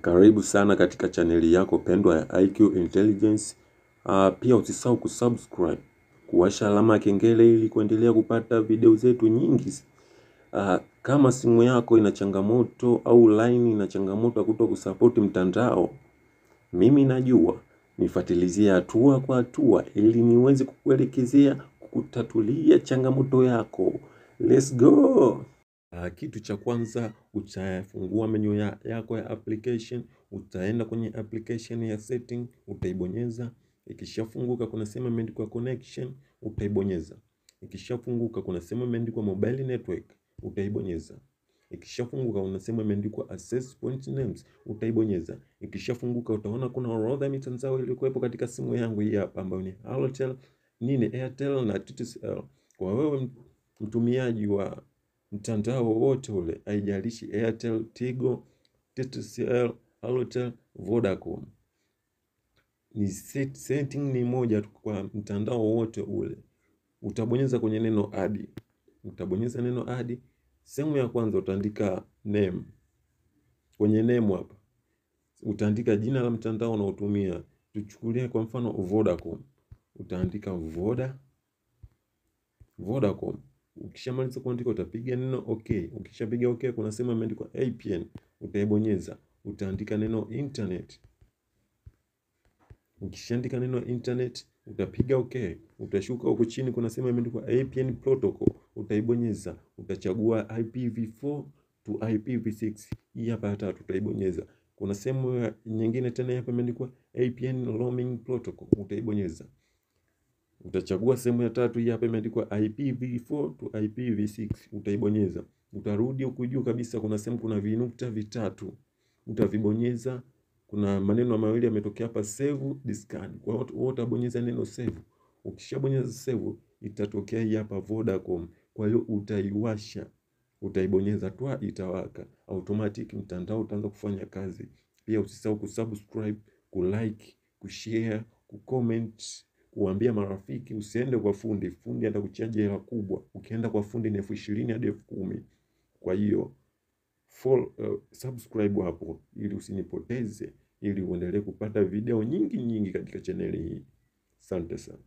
Karibu sana katika chaneli yako pendwa ya IQ Intelligence. Pia usisahau kusubscribe, kuwasha alama ya kengele ili kuendelea kupata video zetu nyingi. Kama simu yako ina changamoto au line ina changamoto ya kutokusupport mtandao, mimi najua, nifuatilizie hatua kwa hatua ili niweze kukuelekezea, kukutatulia changamoto yako. Let's go! Kitu cha kwanza, utafungua menu yako ya application, utaenda kwenye application ya setting, utaibonyeza. Ikishafunguka kuna sehemu imeandikwa connection, utaibonyeza. Ikishafunguka kuna sehemu imeandikwa mobile network, utaibonyeza. Ikishafunguka kuna sehemu imeandikwa access point names, utaibonyeza. Ikishafunguka utaona kuna orodha ya mitandao iliyokuwepo katika simu yangu hii hapa ambayo ni Halotel, Airtel na TTCL. Kwa wewe mtumiaji wa mtandao wote ule, haijalishi Airtel, Tigo, TTCL, Halotel, Vodacom, ni setting ni moja kwa mtandao wote ule. Utabonyeza kwenye neno add. Utabonyeza neno add. Sehemu ya kwanza utaandika name. Kwenye name hapa utaandika jina la mtandao unaotumia. Tuchukulie kwa mfano Vodacom. Utaandika Vodacom. Ukishamaliza kuandika utapiga neno okay. Ukishapiga okay kuna sehemu imeandikwa APN, utaibonyeza. Utaandika neno internet. Ukishaandika neno internet utapiga okay. Utashuka huko chini kuna sehemu imeandikwa APN protocol, utaibonyeza. Utachagua IPv4 to IPv6. Hii hapa tatu utaibonyeza. Kuna sehemu nyingine tena hapa imeandikwa APN roaming protocol, utaibonyeza. Utachagua sehemu ya tatu hii hapa imeandikwa IPv4 to IPv6, utaibonyeza. Utarudi huku juu kabisa kuna sehemu kuna vinukta vitatu, utavibonyeza. Kuna maneno mawili yametokea hapa, save discard. Kwa hiyo utabonyeza neno save. Ukishabonyeza save itatokea hii hapa Vodacom. Kwa hiyo utaiwasha, utaibonyeza tu itawaka automatic, mtandao utaanza kufanya kazi. Pia usisahau kusubscribe, kulike, kushare, kucomment, kuambia marafiki. Usiende kwa fundi atakuchaji hela kubwa. Ukienda kwa fundi ni 20,000 hadi 10,000. Kwa hiyo subscribe hapo ili usinipoteze, ili uendelee kupata video nyingi katika channel hii. Asante sana.